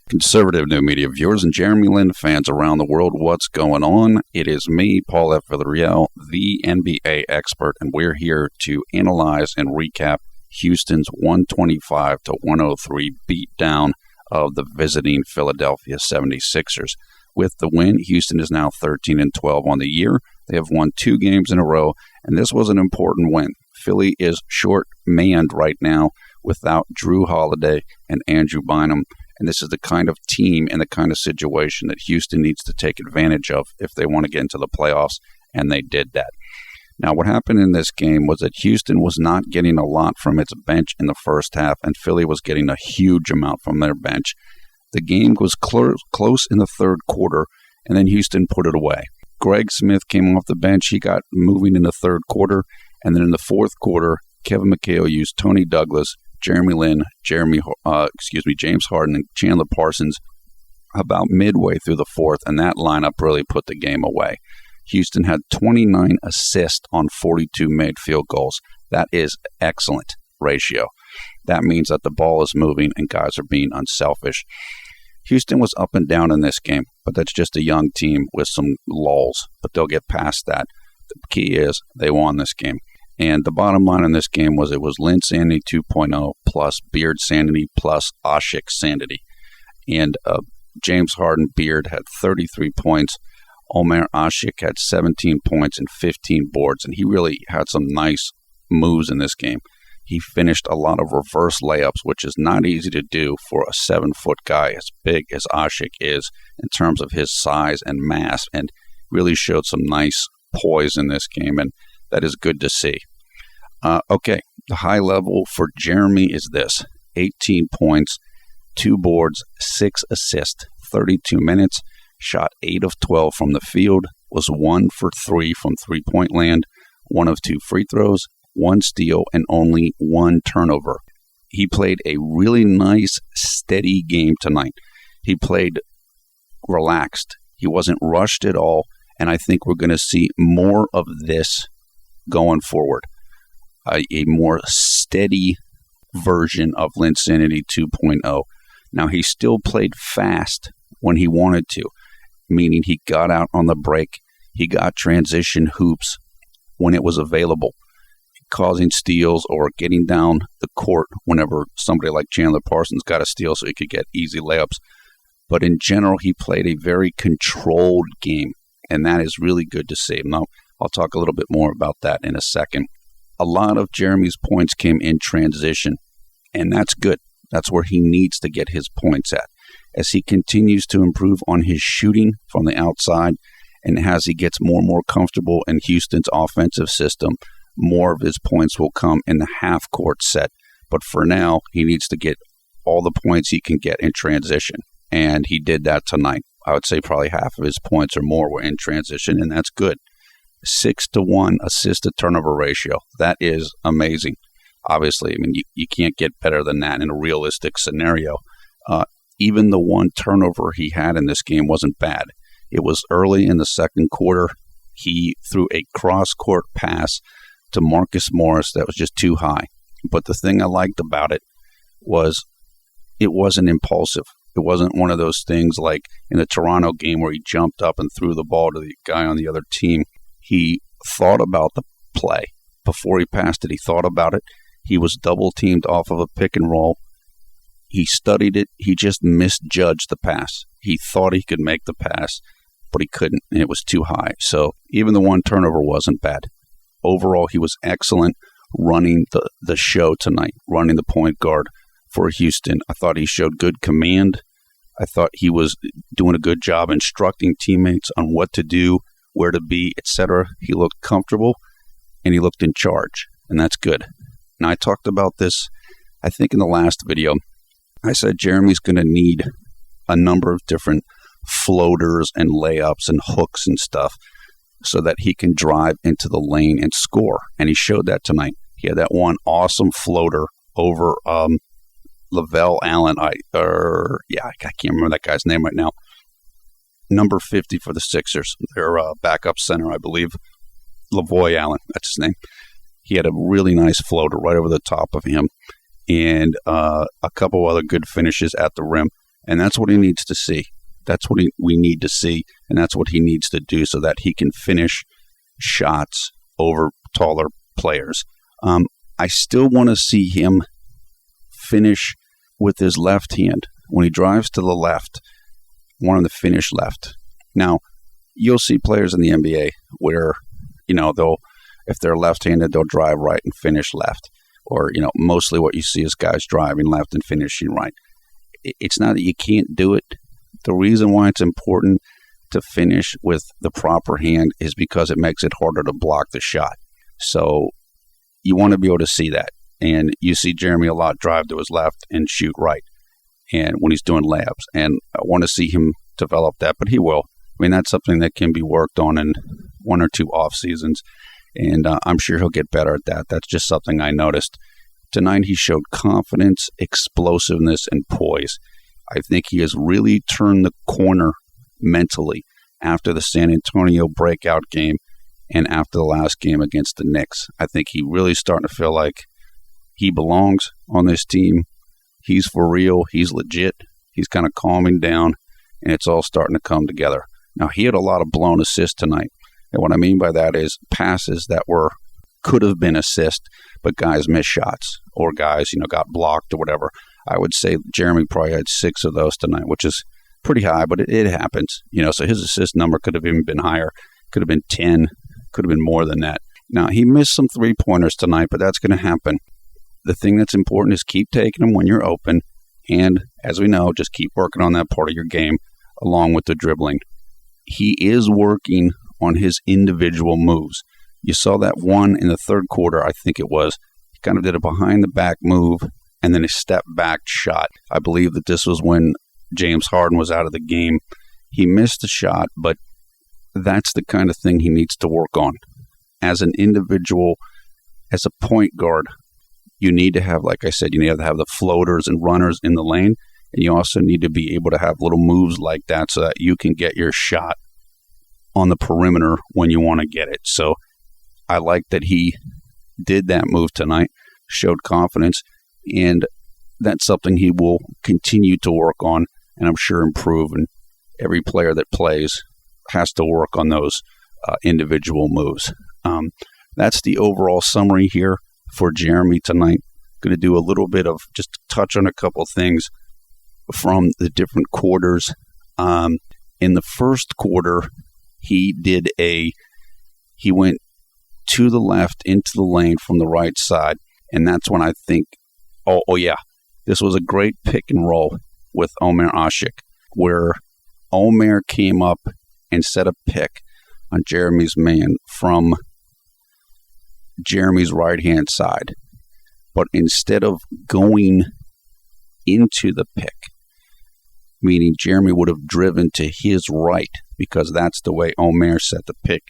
Conservative new media viewers and Jeremy Lin fans around the world, what's going on? It is me, Paul F. Villarreal, the NBA expert, and we're here to analyze and recap Houston's 125-103 beatdown of the visiting Philadelphia 76ers. With the win, Houston is now 13-12 on the year. They have won 2 games in a row, and this was an important win. Philly is short-manned right now without Drew Holiday and Andrew Bynum. And this is the kind of team and the kind of situation that Houston needs to take advantage of if they want to get into the playoffs, and they did that. Now, what happened in this game was that Houston was not getting a lot from its bench in the first half, and Philly was getting a huge amount from their bench. The game was close in the third quarter, and then Houston put it away. Greg Smith came off the bench. He got moving in the third quarter, and then in the fourth quarter, Kevin McHale used Tony Douglas, Jeremy Lin, James Harden, and Chandler Parsons about midway through the fourth, and that lineup really put the game away. Houston had 29 assists on 42 made field goals. That is excellent ratio. That means that the ball is moving and guys are being unselfish. Houston was up and down in this game, but that's just a young team with some lulls, but they'll get past that. The key is they won this game. And the bottom line in this game was it was Linsanity 2.0 plus Beardsanity plus Sanity. And James Harden Beard had 33 points. Omer Asik had 17 points and 15 boards. And he really had some nice moves in this game. He finished a lot of reverse layups, which is not easy to do for a 7-foot guy as big as Asik is in terms of his size and mass. And really showed some nice poise in this game. And that is good to see. Okay, the high level for Jeremy is this: 18 points, 2 boards, 6 assists, 32 minutes, shot 8 of 12 from the field, was 1 for 3 from three-point land, 1 of 2 free throws, 1 steal, and only 1 turnover. He played a really nice, steady game tonight. He played relaxed. He wasn't rushed at all, and I think we're going to see more of this going forward. A more steady version of Linsanity 2.0. Now, he still played fast when he wanted to, meaning he got out on the break. He got transition hoops when it was available, causing steals or getting down the court whenever somebody like Chandler Parsons got a steal so he could get easy layups. But in general, he played a very controlled game, and that is really good to see. Now, I'll talk a little bit more about that in a second. A lot of Jeremy's points came in transition, and that's good. That's where he needs to get his points at. As he continues to improve on his shooting from the outside, and as he gets more and more comfortable in Houston's offensive system, more of his points will come in the half-court set. But for now, he needs to get all the points he can get in transition, and he did that tonight. I would say probably half of his points or more were in transition, and that's good. 6-to-1 assist-to-turnover ratio. That is amazing. Obviously, I mean, you can't get better than that in a realistic scenario. Even the 1 turnover he had in this game wasn't bad. It was early in the second quarter. He threw a cross-court pass to Marcus Morris that was just too high. But the thing I liked about it was it wasn't impulsive. It wasn't one of those things like in the Toronto game where he jumped up and threw the ball to the guy on the other team. He thought about the play. Before he passed it, he thought about it. He was double-teamed off of a pick and roll. He studied it. He just misjudged the pass. He thought he could make the pass, but he couldn't, and it was too high. So even the 1 turnover wasn't bad. Overall, he was excellent running the show tonight, running the point guard for Houston. I thought he showed good command. I thought he was doing a good job instructing teammates on what to do, where to be, etc. He looked comfortable, and he looked in charge, and that's good. Now, I talked about this, I think, in the last video. I said Jeremy's going to need a number of different floaters and layups and hooks and stuff so that he can drive into the lane and score, and he showed that tonight. He had that one awesome floater over Lavelle Allen. I can't remember that guy's name right now. Number 50 for the Sixers, their backup center, I believe. Lavoy Allen, that's his name. He had a really nice floater right over the top of him, and a couple other good finishes at the rim. And that's what he needs to see. That's what we need to see, and that's what he needs to do so that he can finish shots over taller players. I still want to see him finish with his left hand. When he drives to the left, I want him to finish left. Now, you'll see players in the NBA where, if they're left-handed, they'll drive right and finish left. Or, mostly what you see is guys driving left and finishing right. It's not that you can't do it. The reason why it's important to finish with the proper hand is because it makes it harder to block the shot. So you want to be able to see that. And you see Jeremy a lot drive to his left and shoot right, and when he's doing layups. And I want to see him develop that, but he will. I mean, that's something that can be worked on in 1 or 2 off seasons, and I'm sure he'll get better at that. That's just something I noticed. Tonight he showed confidence, explosiveness, and poise. I think he has really turned the corner mentally after the San Antonio breakout game and after the last game against the Knicks. I think he really starting to feel like he belongs on this team. He's for real. He's legit. He's kind of calming down, and it's all starting to come together. Now, he had a lot of blown assists tonight, and what I mean by that is passes that could have been assists, but guys missed shots or guys, got blocked or whatever. I would say Jeremy probably had 6 of those tonight, which is pretty high, but it happens. So his assist number could have even been higher. Could have been 10. Could have been more than that. Now, he missed some 3-pointers tonight, but that's going to happen. The thing that's important is keep taking them when you're open, and as we know, just keep working on that part of your game along with the dribbling. He is working on his individual moves. You saw that one in the third quarter, I think it was. He kind of did a behind-the-back move and then a step-back shot. I believe that this was when James Harden was out of the game. He missed the shot, but that's the kind of thing he needs to work on. As an individual, as a point guard, you need to have, like I said, you need to have the floaters and runners in the lane, and you also need to be able to have little moves like that so that you can get your shot on the perimeter when you want to get it. So I like that he did that move tonight, showed confidence, and that's something he will continue to work on, and I'm sure improve. And every player that plays has to work on those individual moves. That's the overall summary here for Jeremy tonight. Going to do a little bit of just touch on a couple things from the different quarters. In the first quarter, he went to the left into the lane from the right side, and that's when I think, this was a great pick and roll with Omer Asik, where Omer came up and set a pick on Jeremy's man from Jeremy's right-hand side. But instead of going into the pick, meaning Jeremy would have driven to his right, because that's the way Omer set the pick,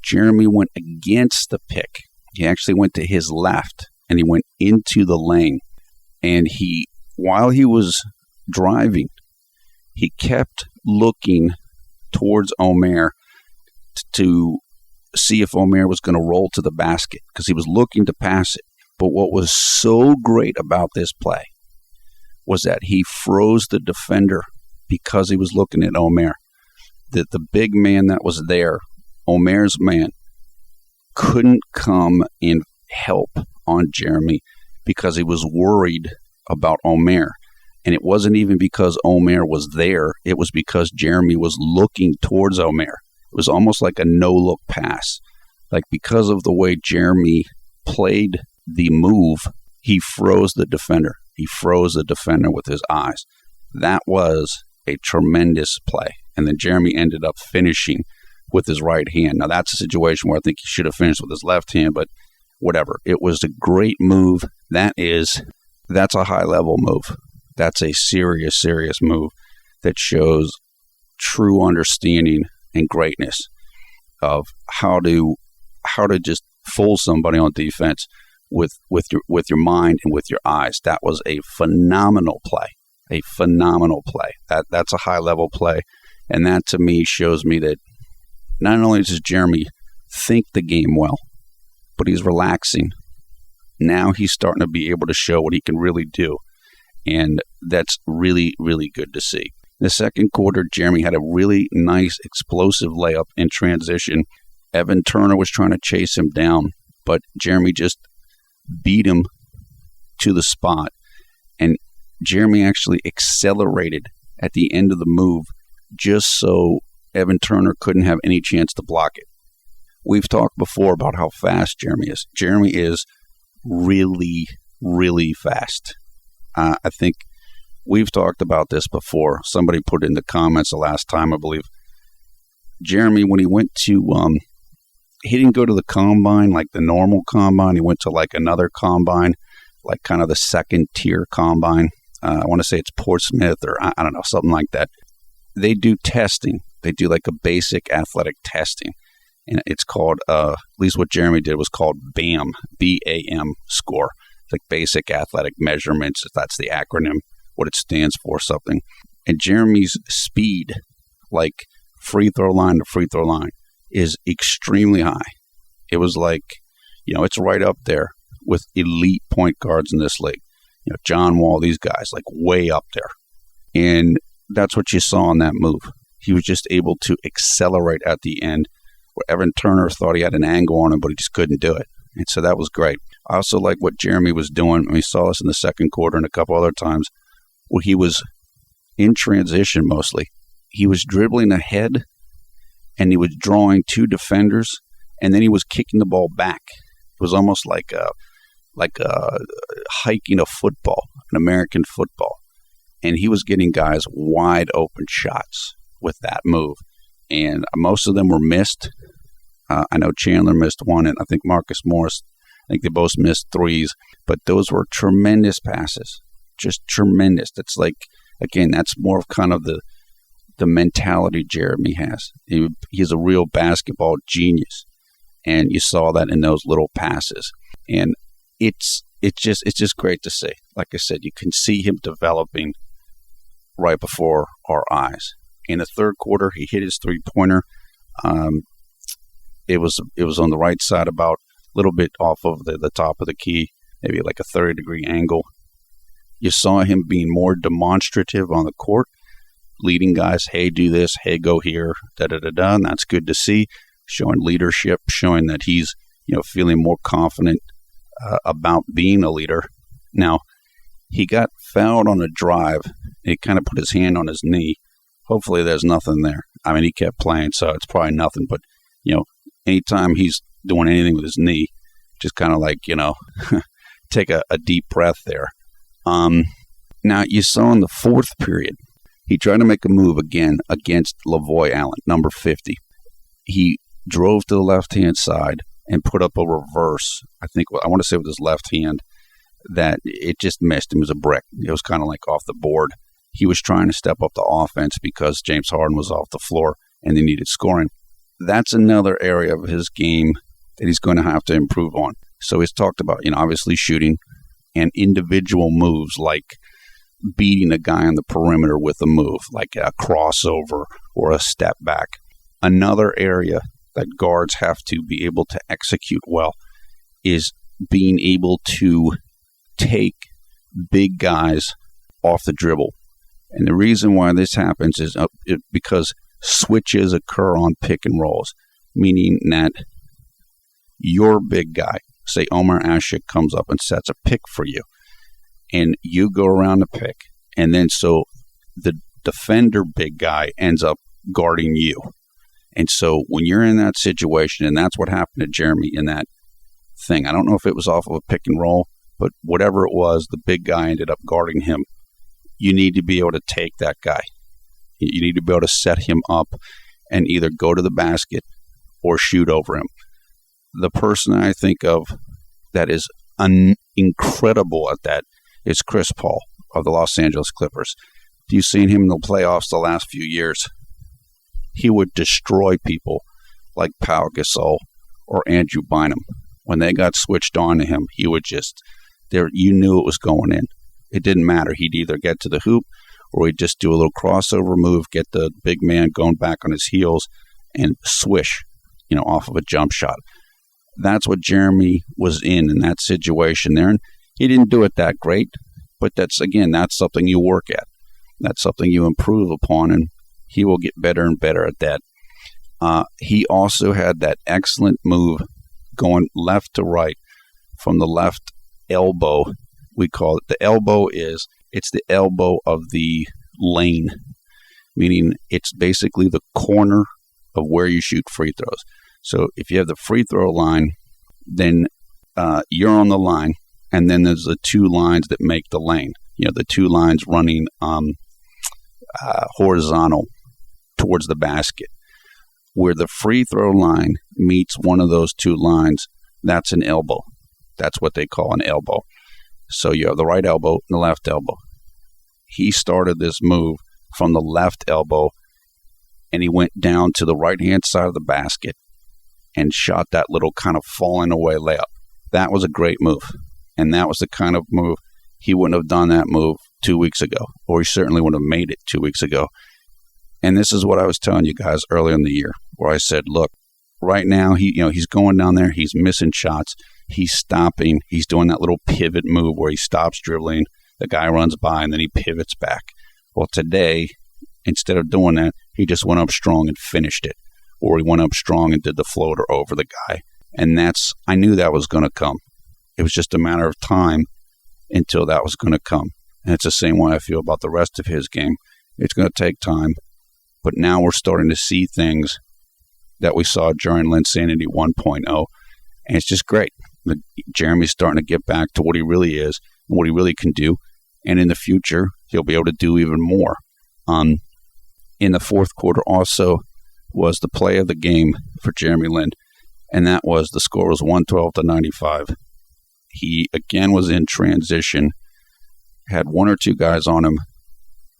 Jeremy went against the pick. He actually went to his left, and he went into the lane. And while he was driving, he kept looking towards Omer to see if Omer was going to roll to the basket, because he was looking to pass it. But what was so great about this play was that he froze the defender because he was looking at Omer. That the big man that was there, Omer's man, couldn't come and help on Jeremy because he was worried about Omer. And it wasn't even because Omer was there. It was because Jeremy was looking towards Omer. It was almost like a no-look pass. Like, because of the way Jeremy played the move, he froze the defender. He froze the defender with his eyes. That was a tremendous play. And then Jeremy ended up finishing with his right hand. Now, that's a situation where I think he should have finished with his left hand, but whatever. It was a great move. That's a high-level move. That's a serious, serious move that shows true understanding and greatness of how to just fool somebody on defense with your mind and with your eyes. That was a phenomenal play. A phenomenal play. That's a high-level play. And that, to me, shows me that not only does Jeremy think the game well, but he's relaxing. Now he's starting to be able to show what he can really do. And that's really, really good to see. In the second quarter, Jeremy had a really nice explosive layup in transition. Evan Turner was trying to chase him down, but Jeremy just beat him to the spot. And Jeremy actually accelerated at the end of the move just so Evan Turner couldn't have any chance to block it. We've talked before about how fast Jeremy is. Jeremy is really, really fast. I think we've talked about this before. Somebody put it in the comments the last time, I believe. Jeremy, when he went to, he didn't go to the combine, like the normal combine. He went to like another combine, like kind of the second tier combine. I want to say it's Portsmouth or I don't know, something like that. They do testing. They do like a basic athletic testing. And it's called, at least what Jeremy did was called BAM, B-A-M score. Like basic athletic measurements, if that's the acronym, what it stands for, something. And Jeremy's speed, like free throw line to free throw line, is extremely high. It was like, it's right up there with elite point guards in this league. John Wall, these guys, like way up there. And that's what you saw in that move. He was just able to accelerate at the end where Evan Turner thought he had an angle on him, but he just couldn't do it. And so that was great. I also like what Jeremy was doing. We saw this in the second quarter and a couple other times where he was in transition mostly. He was dribbling ahead and he was drawing two defenders and then he was kicking the ball back. It was almost like a hiking a football, an American football. And he was getting guys wide open shots with that move. And most of them were missed. I know Chandler missed one, and I think Marcus Morris, I think they both missed threes. But those were tremendous passes, just tremendous. That's like, again, that's more of kind of the mentality Jeremy has. He's a real basketball genius, and you saw that in those little passes. And it's just great to see. Like I said, you can see him developing right before our eyes. In the third quarter, he hit his three-pointer. It was on the right side, about a little bit off of the top of the key, maybe like a 30-degree angle. You saw him being more demonstrative on the court, leading guys, hey, do this, hey, go here, da-da-da-da, and that's good to see, showing leadership, showing that he's feeling more confident about being a leader. Now, he got fouled on a drive. He kind of put his hand on his knee. Hopefully there's nothing there. I mean, he kept playing, so it's probably nothing. But, anytime he's doing anything with his knee, just kind of like, take a deep breath there. Now, you saw in the fourth period, he tried to make a move again against Lavoy Allen, number 50. He drove to the left-hand side and put up a reverse, I want to say with his left hand, that it just missed him. It was a brick. It was kind of like off the board. He was trying to step up the offense because James Harden was off the floor and they needed scoring. That's another area of his game that he's going to have to improve on. So he's talked about, obviously shooting and individual moves like beating a guy on the perimeter with a move, like a crossover or a step back. Another area that guards have to be able to execute well is being able to take big guys off the dribble. And the reason why this happens is because switches occur on pick and rolls, meaning that your big guy, say Omar Ashik, comes up and sets a pick for you, and you go around the pick, and then so the defender big guy ends up guarding you. And so when you're in that situation, and that's what happened to Jeremy in that thing. I don't know if it was off of a pick and roll, but whatever it was, the big guy ended up guarding him. You need to be able to take that guy. You need to be able to set him up and either go to the basket or shoot over him. The person I think of that is incredible at that is Chris Paul of the Los Angeles Clippers. You've seen him in the playoffs the last few years. He would destroy people like Pau Gasol or Andrew Bynum. When they got switched on to him, he would just, you knew it was going in. It didn't matter. He'd either get to the hoop or he'd just do a little crossover move, get the big man going back on his heels and swish, off of a jump shot. That's what Jeremy was in that situation there. And he didn't do it that great, But that's something you work at. That's something you improve upon, and he will get better and better at that. He also had that excellent move going left to right from the left elbow. We call it the elbow it's the elbow of the lane, meaning it's basically the corner of where you shoot free throws. So if you have the free throw line, then you're on the line, and then there's the two lines that make the lane. The two lines running horizontal towards the basket. Where the free throw line meets one of those two lines, that's an elbow. That's what they call an elbow. So you have the right elbow and the left elbow. He started this move from the left elbow, and he went down to the right-hand side of the basket and shot that little kind of falling away layup. That was a great move. And that was the kind of move he wouldn't have done that move 2 weeks ago, or he certainly wouldn't have made it 2 weeks ago. And this is what I was telling you guys earlier in the year, where I said, look, right now he's going down there, he's missing shots, he's stopping, he's doing that little pivot move where he stops dribbling, the guy runs by, and then he pivots back. Well, today, instead of doing that, he just went up strong and finished it, or he went up strong and did the floater over the guy. And I knew that was going to come. It was just a matter of time until that was going to come. And it's the same way I feel about the rest of his game. It's going to take time. But now we're starting to see things that we saw during Linsanity 1.0. And it's just great. Jeremy's starting to get back to what he really is and what he really can do. And in the future, he'll be able to do even more. In the fourth quarter also was the play of the game for J-Lin. And that was, the score was 112-95. He again was in transition, had one or two guys on him,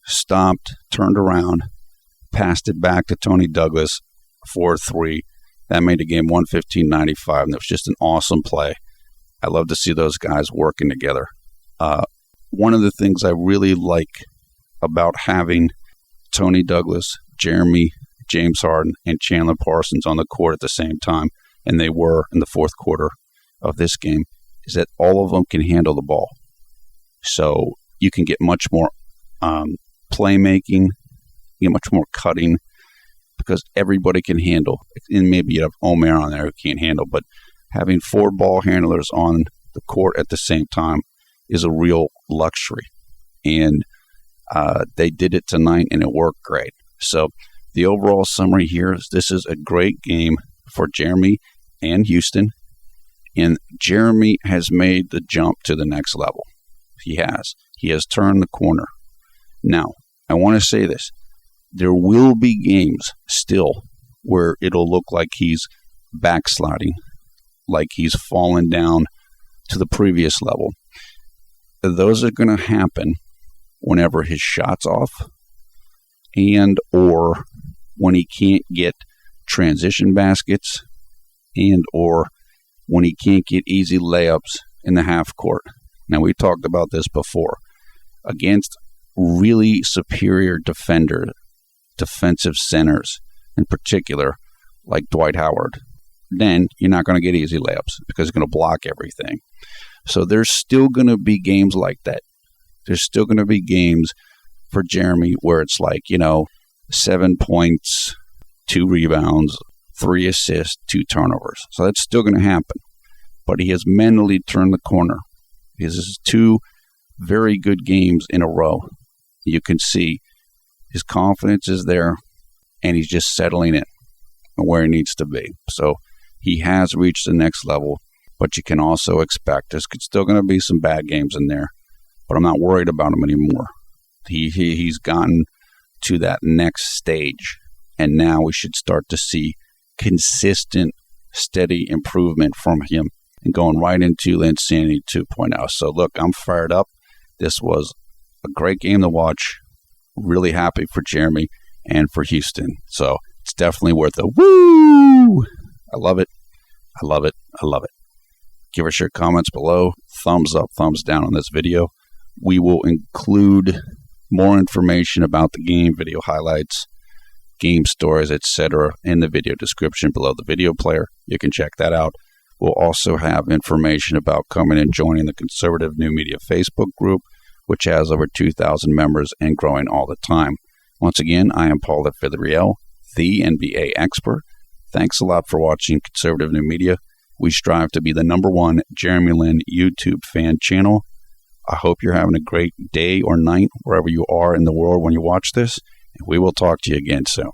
stopped, turned around, passed it back to Tony Douglas for 3. That made the game 115-95, and it was just an awesome play. I love to see those guys working together. One of the things I really like about having Tony Douglas, Jeremy, James Harden, and Chandler Parsons on the court at the same time, and they were in the fourth quarter of this game, is that all of them can handle the ball. So you can get much more playmaking, you get much more cutting, because everybody can handle. And maybe you have Omer on there who can't handle, but having 4 ball handlers on the court at the same time is a real luxury. And they did it tonight, and it worked great. So the overall summary here is this is a great game for Jeremy and Houston. And Jeremy has made the jump to the next level. He has. He has turned the corner. Now, I want to say this. There will be games still where it'll look like he's backsliding, like he's fallen down to the previous level. Those are going to happen whenever his shot's off and or when he can't get transition baskets and or when he can't get easy layups in the half court. Now, we talked about this before. Against really superior defensive centers in particular, like Dwight Howard, then you're not going to get easy layups because he's going to block everything. So there's still going to be games like that. There's still going to be games for Jeremy where it's like, 7 points, 2 rebounds, 3 assists, 2 turnovers. So that's still going to happen. But he has mentally turned the corner. This is 2 very good games in a row. You can see his confidence is there, and he's just settling in where he needs to be. So he has reached the next level, but you can also expect there's still going to be some bad games in there, but I'm not worried about him anymore. He's gotten to that next stage, and now we should start to see consistent, steady improvement from him and going right into Linsanity 2.0. So look, I'm fired up. This was a great game to watch. Really happy for Jeremy and for Houston. So it's definitely worth a woo. I love it. I love it. I love it. Give us your comments below. Thumbs up, thumbs down on this video. We will include more information about the game, video highlights, game stories, etc. in the video description below the video player. You can check that out. We'll also have information about coming and joining the Conservative New Media Facebook group, which has over 2,000 members and growing all the time. Once again, I am Paul at Villarreal, the NBA expert. Thanks a lot for watching Conservative New Media. We strive to be the #1 Jeremy Lin YouTube fan channel. I hope you're having a great day or night wherever you are in the world when you watch this, and we will talk to you again soon.